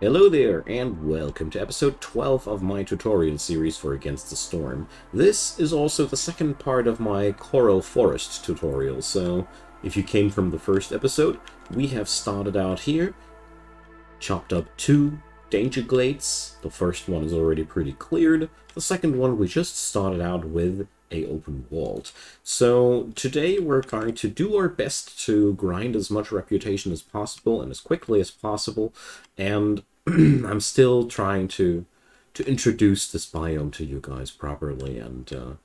Hello there, and welcome to episode 12 of my tutorial series for Against the Storm. This is also the second part of my Coral Forest tutorial, so if you came from the first episode, we have started out here, chopped up two danger glades. The first one is already pretty cleared. The second one we just started out with a open vault. So today we're going to do our best to grind as much reputation as possible and as quickly as possible, and I'm still trying to introduce this biome to you guys properly, and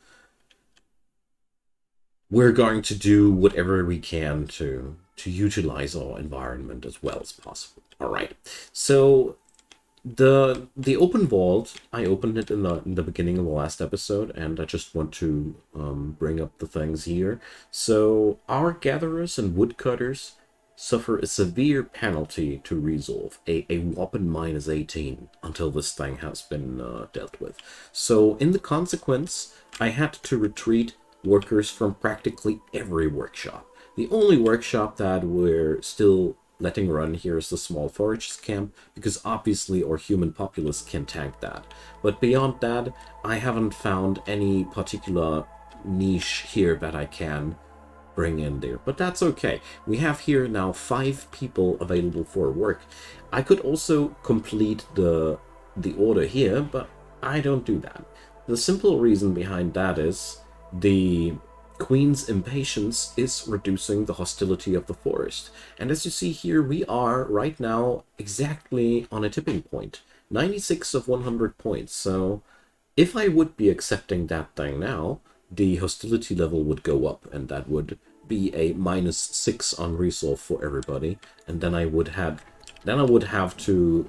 we're going to do whatever we can to utilize our environment as well as possible. All right, so the open vault, I opened it in the beginning of the last episode, and I just want to bring up the things here. So our gatherers and woodcutters suffer a severe penalty to resolve, a whopping -18 until this thing has been dealt with. So in the consequence, I had to retreat workers from practically every workshop. The only workshop that we're still letting run here is the small foragers camp, because obviously our human populace can tank that. But beyond that, I haven't found any particular niche here that I can bring in there, but that's okay. We have here now 5 people available for work. I could also complete the order here, but I don't do that. The simple reason behind that is the Queen's impatience is reducing the hostility of the forest. And as you see here, we are right now exactly on a tipping point. 96 of 100 points. So if I would be accepting that thing now, the hostility level would go up, and that would be a -6 on resolve for everybody. And then I would have to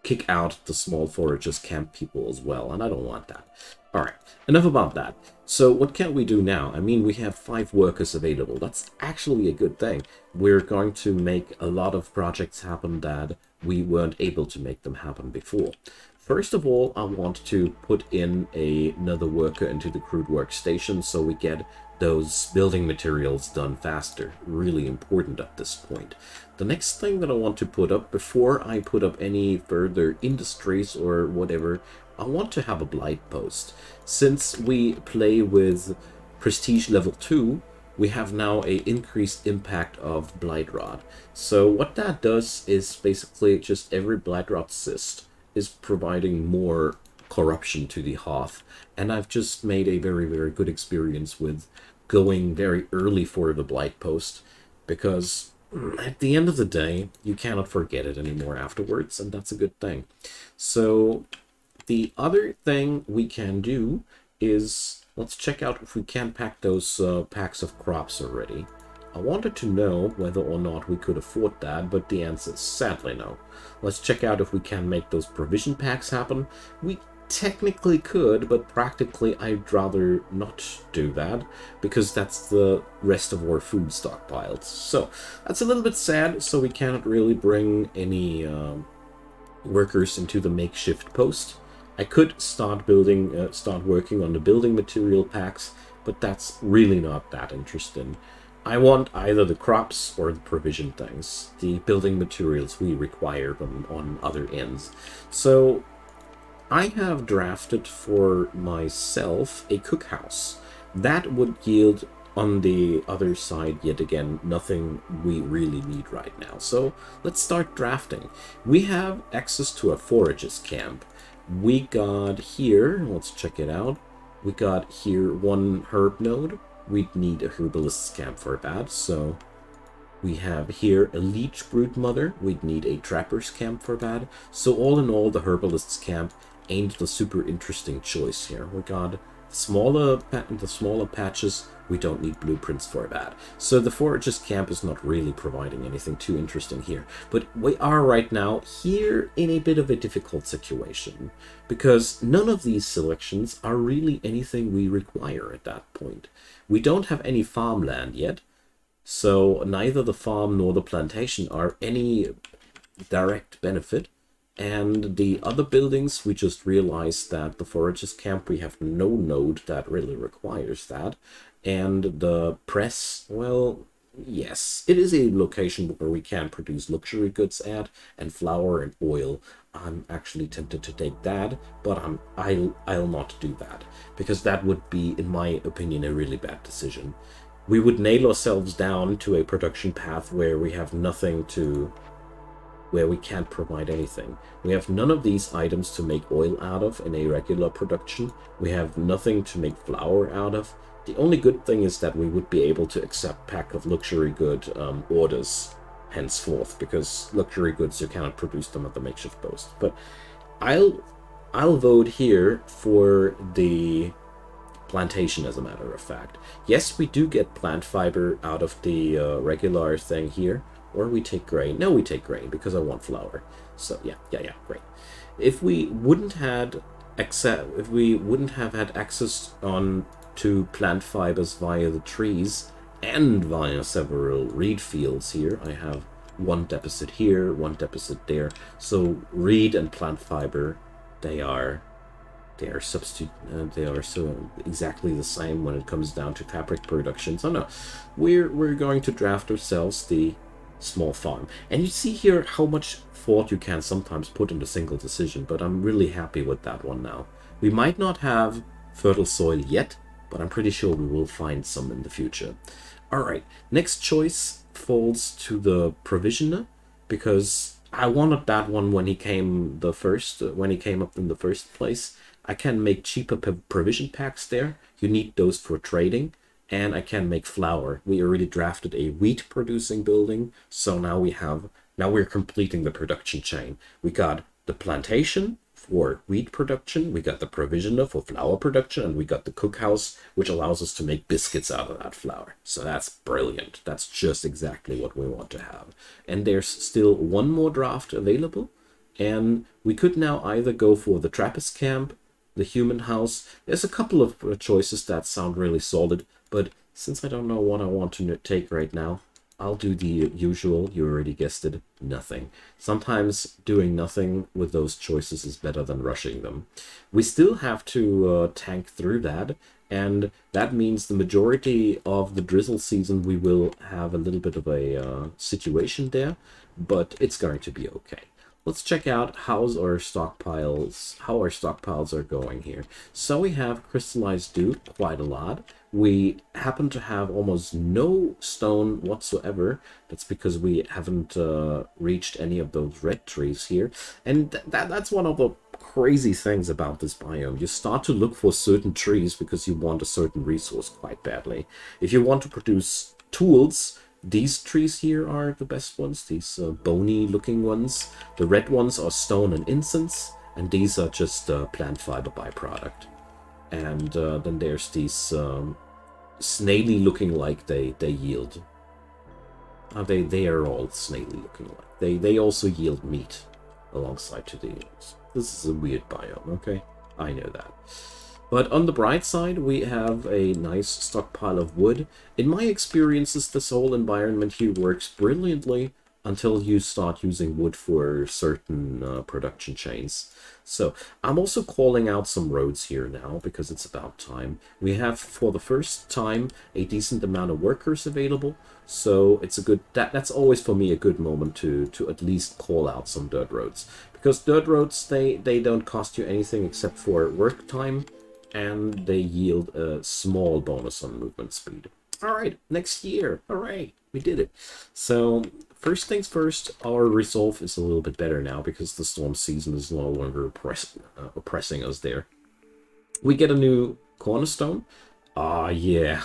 kick out the small foragers camp people as well, and I don't want that. Alright, enough about that. So what can we do now? I mean, we have 5 workers available. That's actually a good thing. We're going to make a lot of projects happen that we weren't able to make them happen before. First of all, I want to put in another worker into the crude workstation so we get those building materials done faster. Really important at this point. The next thing that I want to put up, before I put up any further industries or whatever, I want to have a blight post. Since we play with prestige level 2, we have now a increased impact of blight rot. So what that does is basically just every blight rot cyst is providing more corruption to the hearth, and I've just made a very, very good experience with going very early for the blight post, because at the end of the day, you cannot forget it anymore afterwards, and that's a good thing. So the other thing we can do is, let's check out if we can pack those packs of crops already. I wanted to know whether or not we could afford that, but the answer is sadly no. Let's check out if we can make those provision packs happen. We technically could, but practically I'd rather not do that, because that's the rest of our food stockpiles. So that's a little bit sad, so we cannot really bring any workers into the makeshift post. I could start working on the building material packs, but that's really not that interesting. I want either the crops or the provision things. The building materials, we require them on other ends. So I have drafted for myself a cookhouse. That would yield on the other side, yet again, nothing we really need right now. So let's start drafting. We have access to a foragers camp. We got here, let's check it out. We got here 1 herb node. We'd need a herbalist's camp for that, so we have here a leech brood mother. We'd need a trapper's camp for that. So all in all, the herbalist's camp ain't the super interesting choice here. We got the smaller patches. We don't need blueprints for that. So the foragers camp is not really providing anything too interesting here. But we are right now here in a bit of a difficult situation, because none of these selections are really anything we require at that point. We don't have any farmland yet, so neither the farm nor the plantation are any direct benefit. And the other buildings, we just realized that the foragers camp, we have no node that really requires that. And the press, well, yes, it is a location where we can produce luxury goods at, and flour and oil. I'm actually tempted to take that, but I'll not do that because that would be, in my opinion, a really bad decision. We would nail ourselves down to a production path where we have nothing to, where we can't provide anything. We have none of these items to make oil out of in a regular production. We have nothing to make flour out of. The only good thing is that we would be able to accept pack of luxury good orders henceforth, because luxury goods, you cannot produce them at the makeshift post. But I'll I'll vote here for the plantation, as a matter of fact. Yes, we do get plant fiber out of the regular thing here, or we take grain. No, we take grain because I want flour. So yeah, great. If we wouldn't had if we wouldn't have had access on to plant fibers via the trees and via several reed fields here, I have one deposit here, one deposit there. So reed and plant fiber, they are they are so exactly the same when it comes down to fabric production. So no, we're going to draft ourselves the small farm. And you see here how much thought you can sometimes put in a single decision, but I'm really happy with that one now. We might not have fertile soil yet, but I'm pretty sure we will find some in the future. All right, next choice falls to the provisioner, because I wanted that one when he came when he came up in the first place. I can make cheaper provision packs there. You need those for trading. And I can make flour. We already drafted a wheat producing building, so now we're completing the production chain. We got the plantation for wheat production, we got the provisioner for flour production, and we got the cookhouse, which allows us to make biscuits out of that flour. So that's brilliant. That's just exactly what we want to have. And there's still one more draft available, and we could now either go for the Trappist camp, the human house. There's a couple of choices that sound really solid, but since I don't know what I want to take right now, I'll do the usual. You already guessed it, nothing. Sometimes doing nothing with those choices is better than rushing them. We still have to tank through that, and that means the majority of the drizzle season we will have a little bit of a situation there, but it's going to be okay. Let's check out how our stockpiles are going here. So we have crystallized dew, quite a lot. We happen to have almost no stone whatsoever. That's because we haven't reached any of those red trees here. And that's one of the crazy things about this biome. You start to look for certain trees because you want a certain resource quite badly. If you want to produce tools, these trees here are the best ones, these bony looking ones. The red ones are stone and incense, and these are just plant fiber byproduct. And then there's these snaily looking like they yield. They are all snaily looking like. They also yield meat alongside to these. This is a weird biome, okay? I know that. But on the bright side, we have a nice stockpile of wood. In my experiences, this whole environment here works brilliantly until you start using wood for certain production chains. So I'm also calling out some roads here now because it's about time. We have, for the first time, a decent amount of workers available. So it's a good, that's always for me a good moment to at least call out some dirt roads. Because dirt roads, they don't cost you anything except for work time, and they yield a small bonus on movement speed. All right, next year. Hooray, we did it. So first things first, our resolve is a little bit better now because the storm season is no longer oppressing us there. We get a new Cornerstone. Ah, yeah,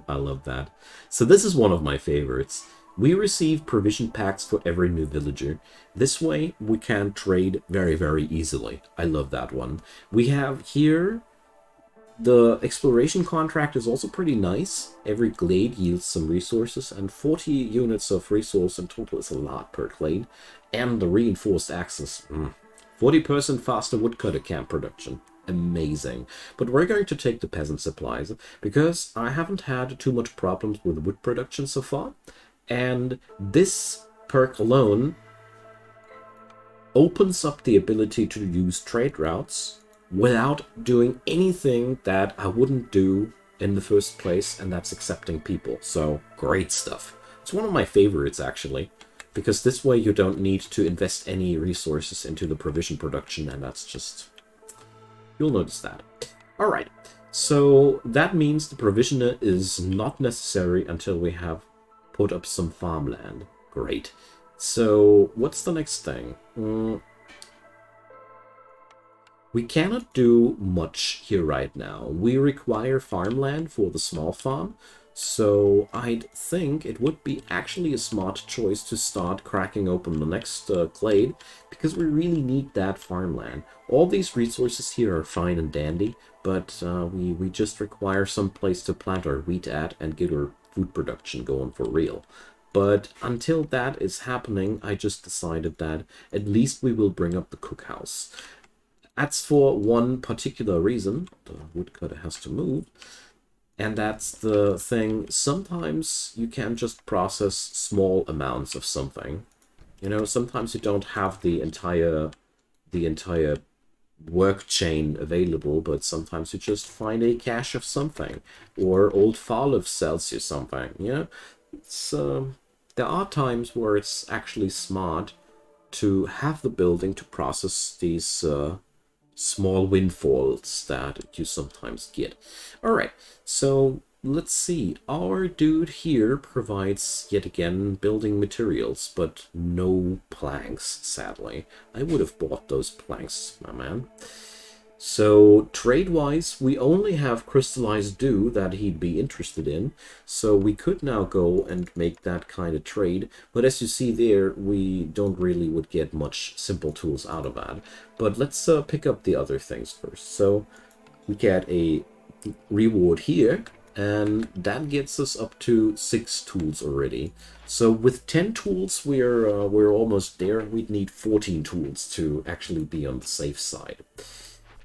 I love that. So this is one of my favorites. We receive provision packs for every new villager. This way, we can trade very, very easily. I love that one. We have here, the exploration contract is also pretty nice. Every glade yields some resources, and 40 units of resource in total is a lot per glade. And the reinforced access. 40% faster woodcutter camp production. Amazing. But we're going to take the peasant supplies, because I haven't had too much problems with wood production so far. And this perk alone opens up the ability to use trade routes without doing anything that I wouldn't do in the first place, and that's accepting people. So great stuff. It's one of my favorites, actually, because this way you don't need to invest any resources into the provision production, and that's just... You'll notice that. All right, so that means the provisioner is not necessary until we have put up some farmland. Great. So what's the next thing? We cannot do much here right now. We require farmland for the small farm, so I'd think it would be actually a smart choice to start cracking open the next glade, because we really need that farmland. All these resources here are fine and dandy, but we just require some place to plant our wheat at and get our food production going for real. But until that is happening, I just decided that at least we will bring up the cookhouse. That's for one particular reason. The woodcutter has to move. And that's the thing. Sometimes you can just process small amounts of something. You know, sometimes you don't have the entire work chain available, but sometimes you just find a cache of something. Or old Farliff sells you something. You know, it's, there are times where it's actually smart to have the building to process these small windfalls that you sometimes get. All right, so let's see. Our dude here provides, yet again, building materials, but no planks, sadly. I would have bought those planks, my man. So trade-wise, we only have crystallized dew that he'd be interested in, so we could now go and make that kind of trade. But as you see there, we don't really would get much simple tools out of that. But let's pick up the other things first. So we get a reward here, and that gets us up to 6 tools already. So with 10 tools, we're almost there. We'd need 14 tools to actually be on the safe side.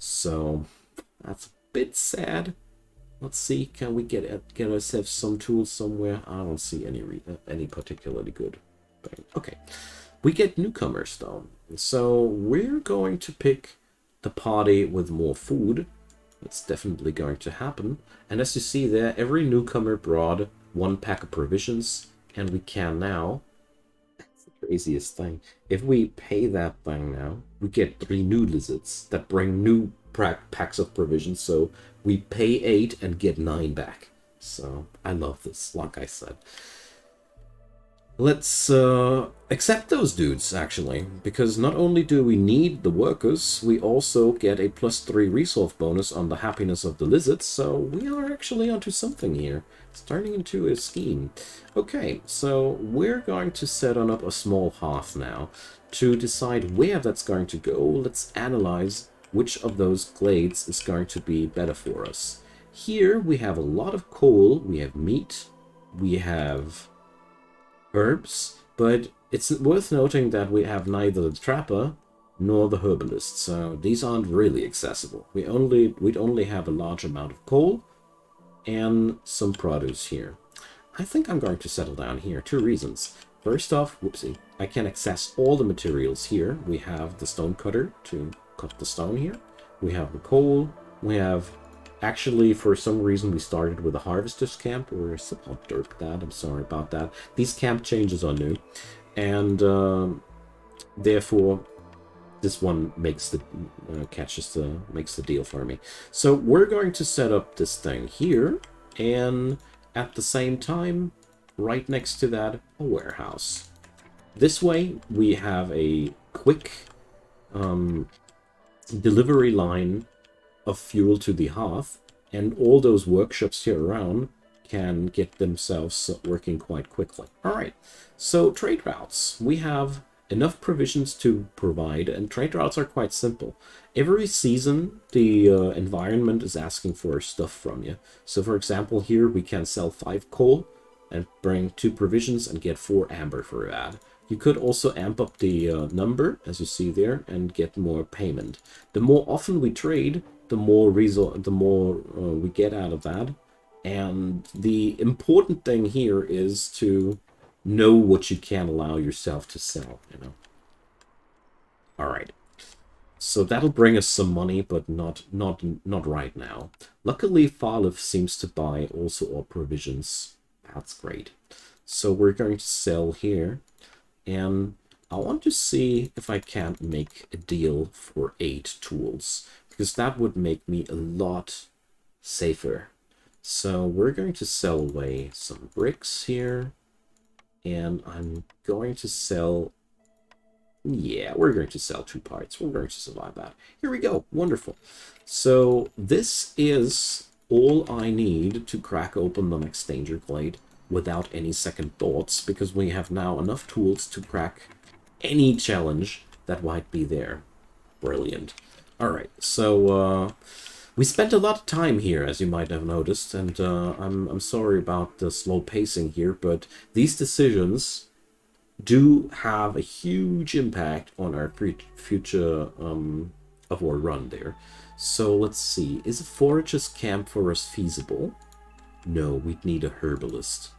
So that's a bit sad. Let's see, can we get ourselves some tools somewhere? I don't see any particularly good thing. Okay, we get newcomer stone. So we're going to pick the party with more food. That's definitely going to happen. And as you see there, every newcomer brought 1 pack of provisions, and we can now... Craziest thing. If we pay that thing now, we get 3 new lizards that bring new packs of provisions. So we pay 8 and get 9 back. So I love this, like I said. Let's accept those dudes, actually, because not only do we need the workers, we also get a +3 resolve bonus on the happiness of the lizards, so we are actually onto something here. It's turning into a scheme. Okay, so we're going to set on up a small hearth now. To decide where that's going to go, let's analyze which of those glades is going to be better for us. Here we have a lot of coal, we have meat, we have herbs, but it's worth noting that we have neither the trapper nor the herbalist, so these aren't really accessible. We'd only have a large amount of coal and some produce here. I think I'm going to settle down here. 2 reasons. First off, whoopsie, I can access all the materials here. We have the stone cutter to cut the stone here. We have the coal. We have... Actually, for some reason, we started with a harvester's camp, or I'll derp that, I'm sorry about that. These camp changes are new, and therefore, this one makes the makes the deal for me. So we're going to set up this thing here, and at the same time, right next to that, a warehouse. This way, we have a quick delivery line of fuel to the hearth, and all those workshops here around can get themselves working quite quickly. All right, so trade routes. We have enough provisions to provide, and trade routes are quite simple. Every season, the environment is asking for stuff from you. So for example, here we can sell 5 coal and bring 2 provisions and get 4 amber for that. You could also amp up the number, as you see there, and get more payment. The more often we trade, the more we get out of that. And the important thing here is to know what you can allow yourself to sell, you know. All right. So that'll bring us some money, but not right now. Luckily, Farliff seems to buy also all provisions. That's great. So we're going to sell here. And I want to see if I can't make a deal for 8 tools, because that would make me a lot safer. So we're going to sell away some bricks here, and I'm going to sell... Yeah, we're going to sell 2 parts. We're going to survive that. Here we go. Wonderful. So this is all I need to crack open the next danger glade without any second thoughts, because we have now enough tools to crack any challenge that might be there. Brilliant. Alright, so we spent a lot of time here, as you might have noticed, and I'm sorry about the slow pacing here, but these decisions do have a huge impact on our future of our run there. So let's see, is a foragers camp for us feasible? No, we'd need a herbalist.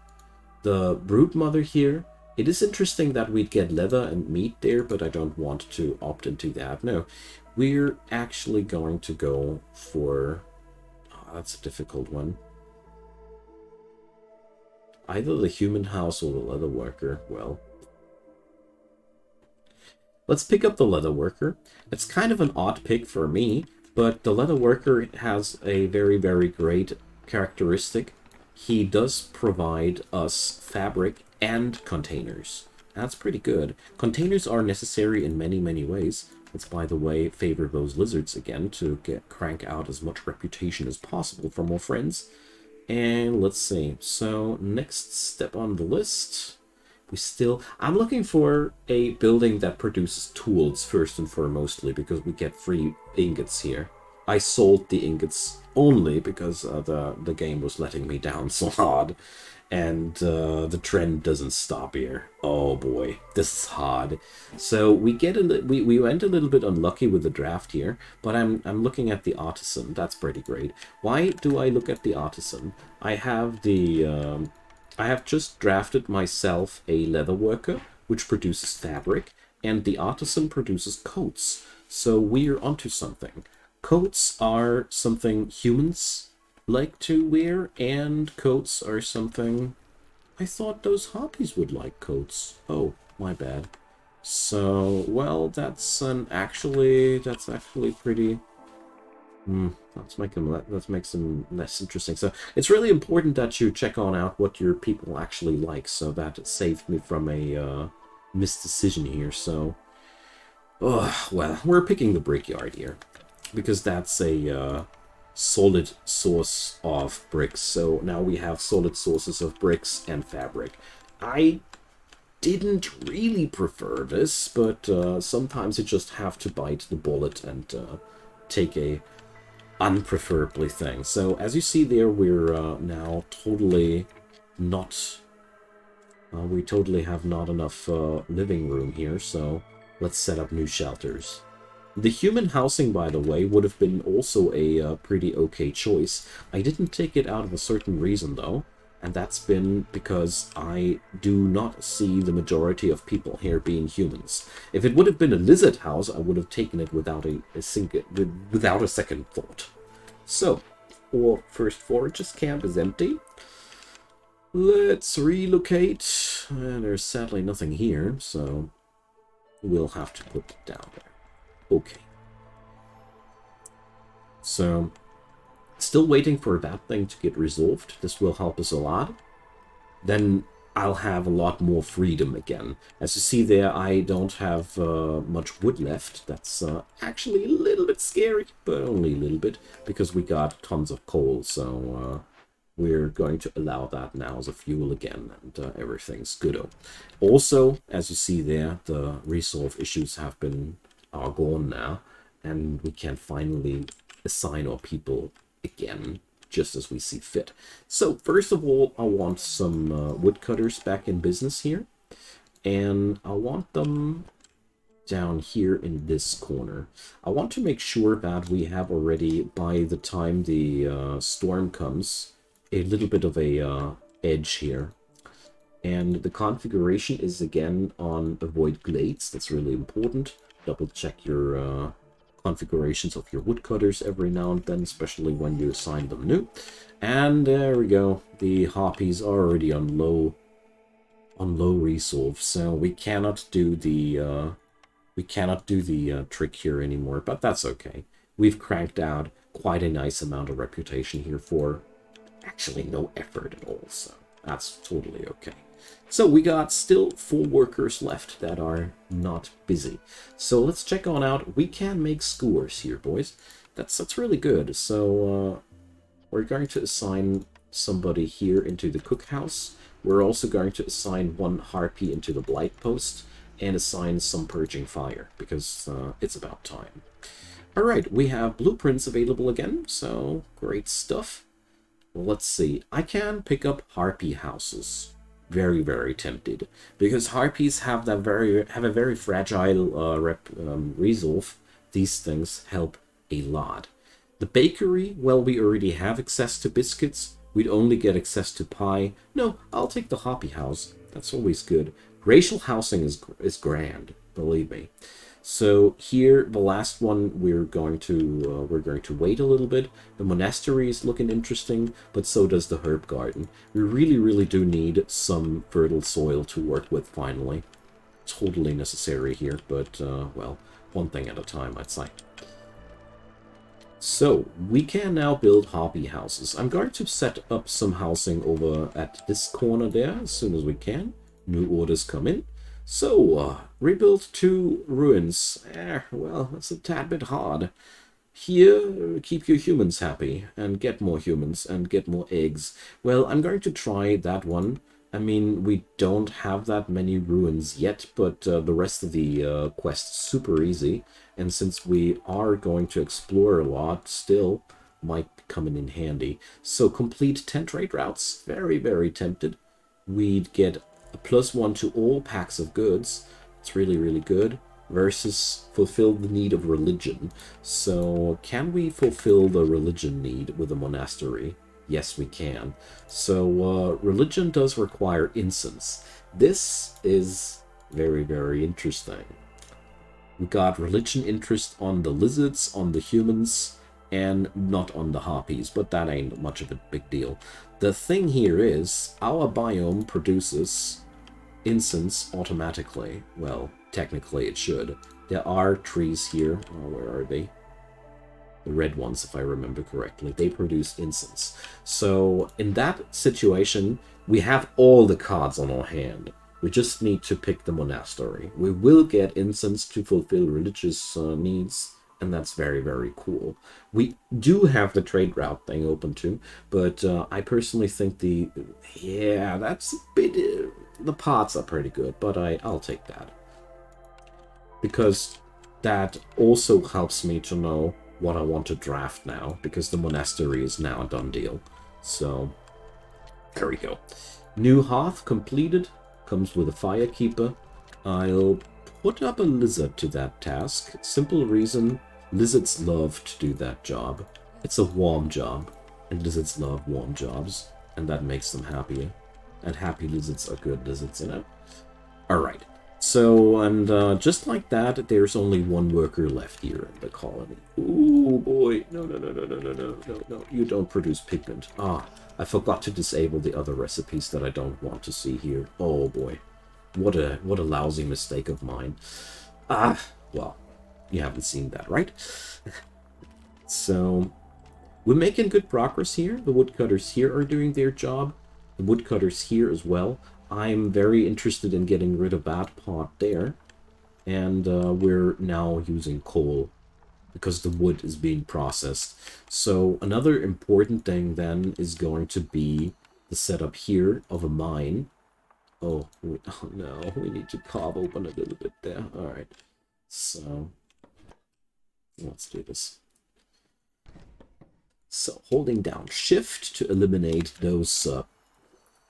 The brood mother here, it is interesting that we'd get leather and meat there, but I don't want to opt into that. No, we're actually going to go for... Oh, that's a difficult one. Either the human house or the leather worker. Well, let's pick up the leather worker. It's kind of an odd pick for me, but the leather worker has a very, very great characteristic. He does provide us fabric and containers. That's pretty good. Containers are necessary in many, many ways. Let's, by the way, favor those lizards again to crank out as much reputation as possible from our friends. And let's see. So, next step on the list. I'm looking for a building that produces tools first and foremostly, because we get free ingots here. I sold the ingots only because the game was letting me down so hard, and the trend doesn't stop here. Oh boy, this is hard. So we went a little bit unlucky with the draft here, but I'm looking at the artisan. That's pretty great. Why do I look at the artisan? I have just drafted myself a leather worker, which produces fabric, and the artisan produces coats. So we're onto something. Coats are something humans like to wear, and coats are something... I thought those hobbies would like coats. Oh, my bad. So, well, that's actually pretty... let's make them less interesting. So it's really important that you check out what your people actually like, so that it saved me from a misdecision here. So, well, we're picking the brickyard here, because that's a solid source of bricks. So now we have solid sources of bricks and fabric. I didn't really prefer this, but sometimes you just have to bite the bullet and take a unpreferably thing. So as you see there, we're now totally not... we totally have not enough living room here, so let's set up new shelters. The human housing, by the way, would have been also a pretty okay choice. I didn't take it out of a certain reason, though, and that's been because I do not see the majority of people here being humans. If it would have been a lizard house, I would have taken it without a second thought. So, our first foragers camp is empty. Let's relocate. There's sadly nothing here, so we'll have to put it down there. Okay. So, still waiting for that thing to get resolved. This will help us a lot. Then I'll have a lot more freedom again. As you see there, I don't have much wood left. That's actually a little bit scary, but only a little bit, because we got tons of coal, so we're going to allow that now as a fuel again, and everything's good. Also, as you see there, the resolve issues are gone now, and we can finally assign our people again, just as we see fit. So, first of all, I want some woodcutters back in business here, and I want them down here in this corner. I want to make sure that we have already, by the time the storm comes, a little bit of a edge here. And the configuration is again on avoid glades. That's really important. Double check your configurations of your woodcutters every now and then, especially when you assign them new. And there we go. The harpies are already on low on low resolve, so we cannot do the trick here anymore, but that's okay. We've cranked out quite a nice amount of reputation here for actually no effort at all, so that's totally okay. So we got still 4 workers left that are not busy. So let's check on out. We can make skewers here, boys. That's really good. So we're going to assign somebody here into the cookhouse. We're also going to assign 1 harpy into the blight post and assign some purging fire because it's about time. All right, we have blueprints available again, so great stuff. Well, let's see. I can pick up harpy houses. Very, very tempted because harpies have a very fragile resolve. These things help a lot. The bakery, well, we already have access to biscuits. We'd only get access to pie. No, I'll take the hoppy house. That's always good. Racial housing is grand, believe me. So here, the last one, we're going to wait a little bit. The monastery is looking interesting, but so does the herb garden. We really, really do need some fertile soil to work with finally. Totally necessary here, but well, one thing at a time, I'd say. So we can now build hobby houses. I'm going to set up some housing over at this corner there as soon as we can. New orders come in. So, rebuild 2 ruins. Well, that's a tad bit hard. Here, keep your humans happy, and get more humans, and get more eggs. Well, I'm going to try that one. I mean, we don't have that many ruins yet, but the rest of the quest is super easy. And since we are going to explore a lot still, might come in handy. So, complete 10 trade routes. Very, very tempted. We'd get a +1 to all packs of goods. It's really, really good. Versus fulfill the need of religion. So can we fulfill the religion need with a monastery? Yes, we can. So religion does require incense. This is very, very interesting. We got religion interest on the lizards, on the humans, and not on the harpies, but that ain't much of a big deal. The thing here is, our biome produces incense automatically. Well, technically it should. There are trees here. Oh, where are they? The red ones, if I remember correctly. They produce incense. So, in that situation, we have all the cards on our hand. We just need to pick the monastery. We will get incense to fulfill religious needs, and that's very, very cool. We do have the trade route thing open too, but I personally think that's a bit... the pots are pretty good, but I'll take that. Because that also helps me to know what I want to draft now, because the monastery is now a done deal. So, there we go. New hearth completed. Comes with a firekeeper. I'll put up a lizard to that task. Simple reason, lizards love to do that job. It's a warm job, and lizards love warm jobs, and that makes them happier. And happy lizards are good lizards, you know? Alright. So, and just like that, there's only 1 worker left here in the colony. Ooh, boy. No. You don't produce pigment. Ah, I forgot to disable the other recipes that I don't want to see here. Oh, boy. What a lousy mistake of mine. Ah, well, you haven't seen that, right? So, we're making good progress here. The woodcutters here are doing their job. The woodcutters here as well. I'm very interested in getting rid of that pot there. And we're now using coal because the wood is being processed. So another important thing then is going to be the setup here of a mine. Oh no, we need to carve open a little bit there. Alright, so let's do this. So holding down shift to eliminate those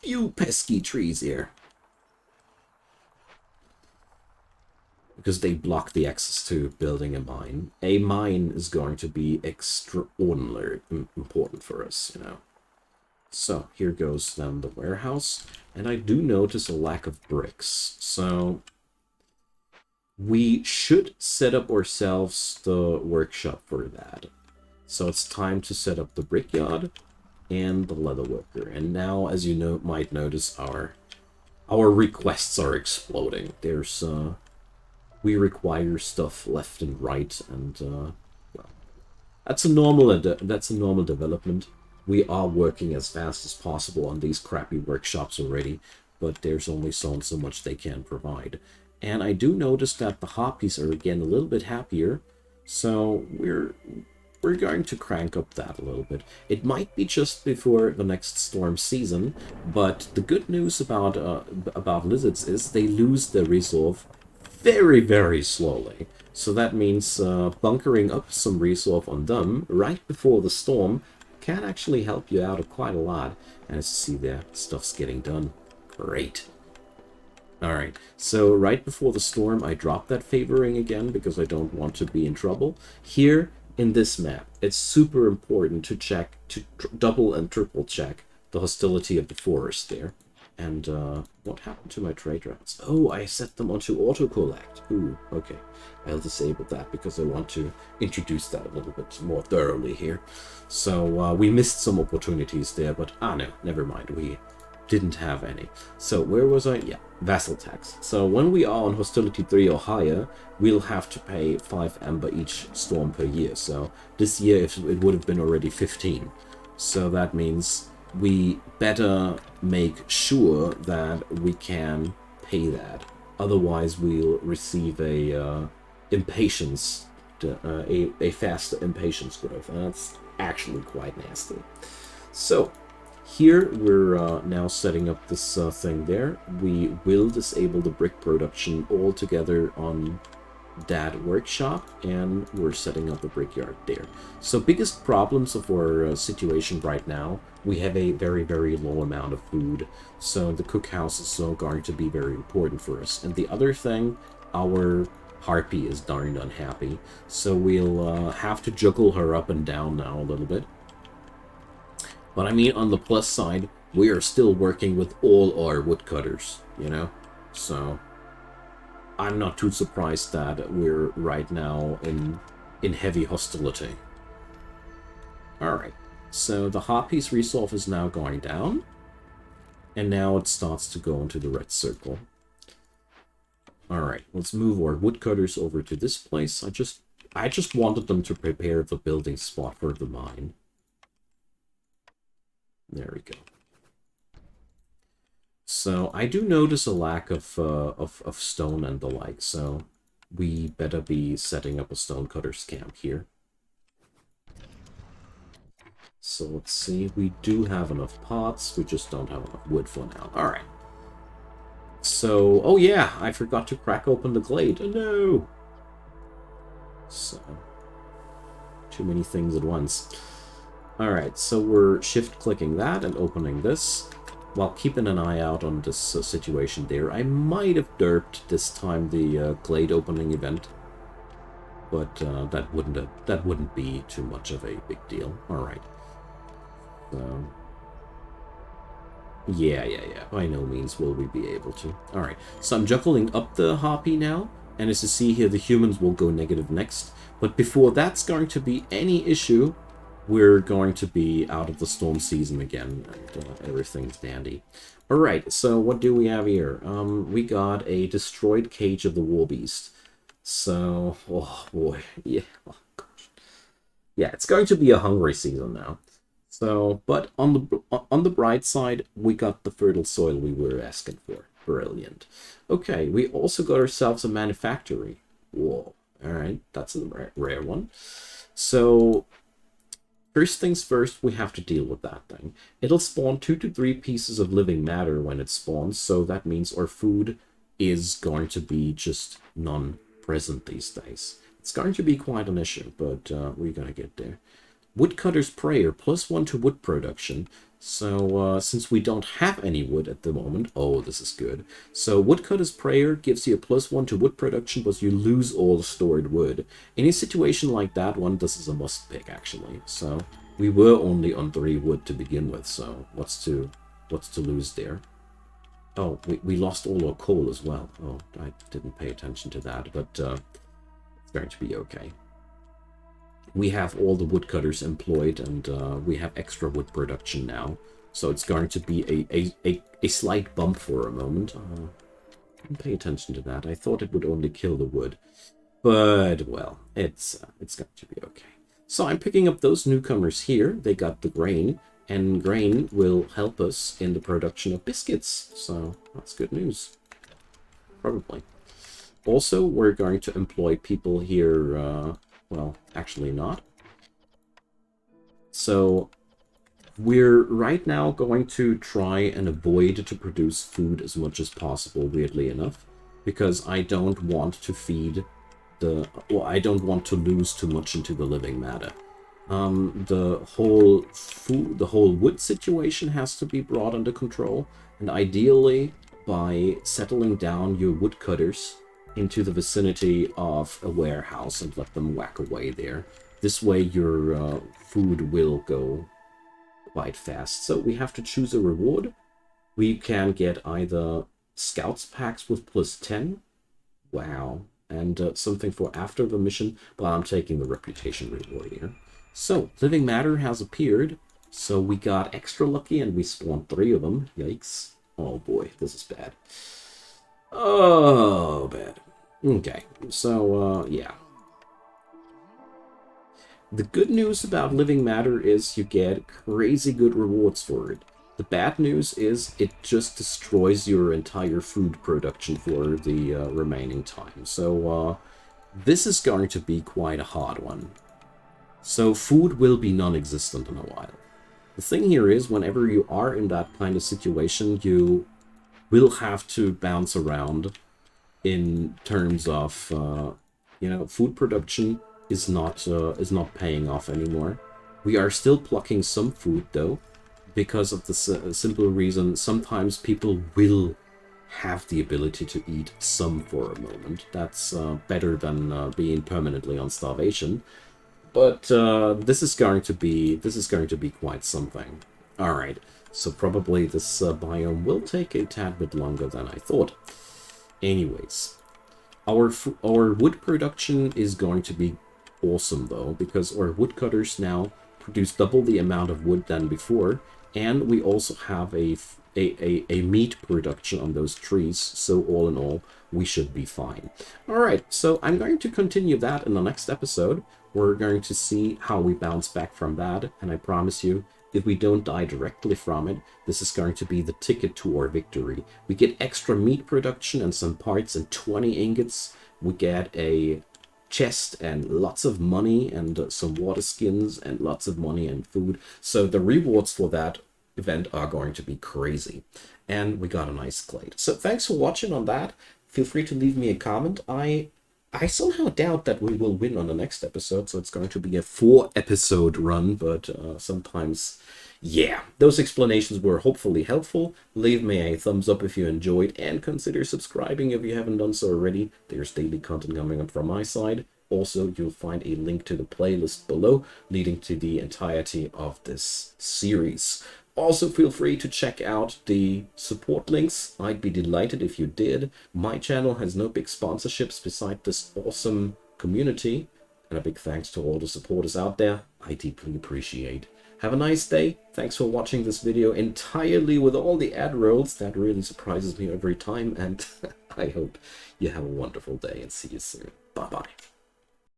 few pesky trees here. Because they block the access to building a mine. A mine is going to be extraordinarily important for us, you know. So, here goes then the warehouse. And I do notice a lack of bricks. So, we should set up ourselves the workshop for that. So, it's time to set up the brickyard and the leather worker. And now, as you might notice, our our requests are exploding. There's we require stuff left and right, and well, that's a normal development. We are working as fast as possible on these crappy workshops already, but there's only so much they can provide. And I do notice that the hoppies are again a little bit happier, so we're going to crank up that a little bit. It might be just before the next storm season, but the good news about lizards is they lose their resolve very, very slowly. So that means bunkering up some resolve on them right before the storm can actually help you out quite a lot. And as you see there, stuff's getting done. Great. Alright, so right before the storm, I dropped that favoring again because I don't want to be in trouble. Here, in this map, it's super important to check, to double and triple check the hostility of the forest there. And what happened to my trade routes? Oh, I set them onto auto-collect. Ooh, okay. I'll disable that because I want to introduce that a little bit more thoroughly here. So we missed some opportunities there, but no, never mind. We didn't have any. So where was I? Yeah, vassal tax. So when we are on hostility 3 or higher, we'll have to pay 5 amber each storm per year. So this year it would have been already 15. So that means we better make sure that we can pay that. Otherwise we'll receive a impatience, a faster impatience growth. And that's actually quite nasty. So here we're now setting up this thing there. We will disable the brick production altogether on that workshop, and we're setting up a brickyard there. So biggest problems of our situation right now, we have a very, very low amount of food. So the cookhouse is still going to be very important for us. And the other thing, our harpy is darned unhappy. So we'll have to juggle her up and down now a little bit. But I mean, on the plus side, we are still working with all our woodcutters, you know? So I'm not too surprised that we're right now in heavy hostility. Alright, so the Hoppy's resolve is now going down. And now it starts to go into the red circle. Alright, let's move our woodcutters over to this place. I just wanted them to prepare the building spot for the mine. There we go. So I do notice a lack of stone and the like, so we better be setting up a stonecutter's camp here. So let's see, we do have enough pots, we just don't have enough wood for now. Alright. So, oh yeah, I forgot to crack open the glade. Oh no! So, too many things at once. Alright, so we're shift-clicking that and opening this, while keeping an eye out on this situation there. I might have derped this time the glade opening event, but that wouldn't be too much of a big deal. Alright. So, yeah, by no means will we be able to. Alright, so I'm juggling up the Hoppy now, and as you see here, the humans will go negative next, but before that's going to be any issue, we're going to be out of the storm season again, and everything's dandy. Alright, so what do we have here? We got a destroyed cage of the warbeast. So, oh boy, yeah, oh gosh. Yeah, it's going to be a hungry season now. So, but on the bright side, we got the fertile soil we were asking for. Brilliant. Okay, we also got ourselves a manufactory. Whoa, alright, that's a rare one. So, first things first, we have to deal with that thing. It'll spawn 2 to 3 pieces of living matter when it spawns, so that means our food is going to be just non-present these days. It's going to be quite an issue, but we're going to get there. Woodcutter's Prayer, +1 to wood production. So since we don't have any wood at the moment, oh, this is good. So Woodcutter's Prayer gives you a +1 to wood production, but you lose all the stored wood. In a situation like that one, this is a must pick actually. So we were only on 3 wood to begin with, so what's to lose there? Oh, we lost all our coal as well. Oh, I didn't pay attention to that, but it's going to be okay. We have all the woodcutters employed, and we have extra wood production now. So it's going to be a slight bump for a moment. Pay attention to that. I thought it would only kill the wood. But, well, it's going to be okay. So I'm picking up those newcomers here. They got the grain, and grain will help us in the production of biscuits. So that's good news. Probably. Also, we're going to employ people here, well, actually not. So we're right now going to try and avoid to produce food as much as possible, weirdly enough, because I don't want to feed well, I don't want to lose too much into the living matter. The whole wood situation has to be brought under control, and ideally by settling down your woodcutters into the vicinity of a warehouse and let them whack away there. This way your food will go quite fast. So we have to choose a reward. We can get either scouts packs with +10. Wow. And something for after the mission, but I'm taking the reputation reward here. So, living matter has appeared. So we got extra lucky and we spawned 3 of them. Yikes. Oh boy, this is bad. Oh, bad. Okay, so, yeah. The good news about living matter is you get crazy good rewards for it. The bad news is it just destroys your entire food production for the remaining time. So this is going to be quite a hard one. So food will be non-existent in a while. The thing here is, whenever you are in that kind of situation, you will have to bounce around in terms of, you know, food production is not paying off anymore. We are still plucking some food though, because of the simple reason sometimes people will have the ability to eat some for a moment. That's better than being permanently on starvation. But this is going to be quite something. All right, so probably this biome will take a tad bit longer than I thought. Anyways, our wood production is going to be awesome though, because our woodcutters now produce double the amount of wood than before, and we also have a meat production on those trees, so all in all, we should be fine. Alright, so I'm going to continue that in the next episode. We're going to see how we bounce back from that, and I promise you, if we don't die directly from it, this is going to be the ticket to our victory. We get extra meat production and some parts and 20 ingots. We get a chest and lots of money and some water skins and lots of money and food. So the rewards for that event are going to be crazy. And we got a nice glade. So thanks for watching on that. Feel free to leave me a comment. I somehow doubt that we will win on the next episode, so it's going to be a 4-episode run, but sometimes, yeah. Those explanations were hopefully helpful. Leave me a thumbs up if you enjoyed, and consider subscribing if you haven't done so already. There's daily content coming up from my side. Also, you'll find a link to the playlist below, leading to the entirety of this series. Also, feel free to check out the support links. I'd be delighted if you did. My channel has no big sponsorships beside this awesome community. And a big thanks to all the supporters out there. I deeply appreciate. Have a nice day. Thanks for watching this video entirely with all the ad rolls. That really surprises me every time. And I hope you have a wonderful day and see you soon. Bye-bye.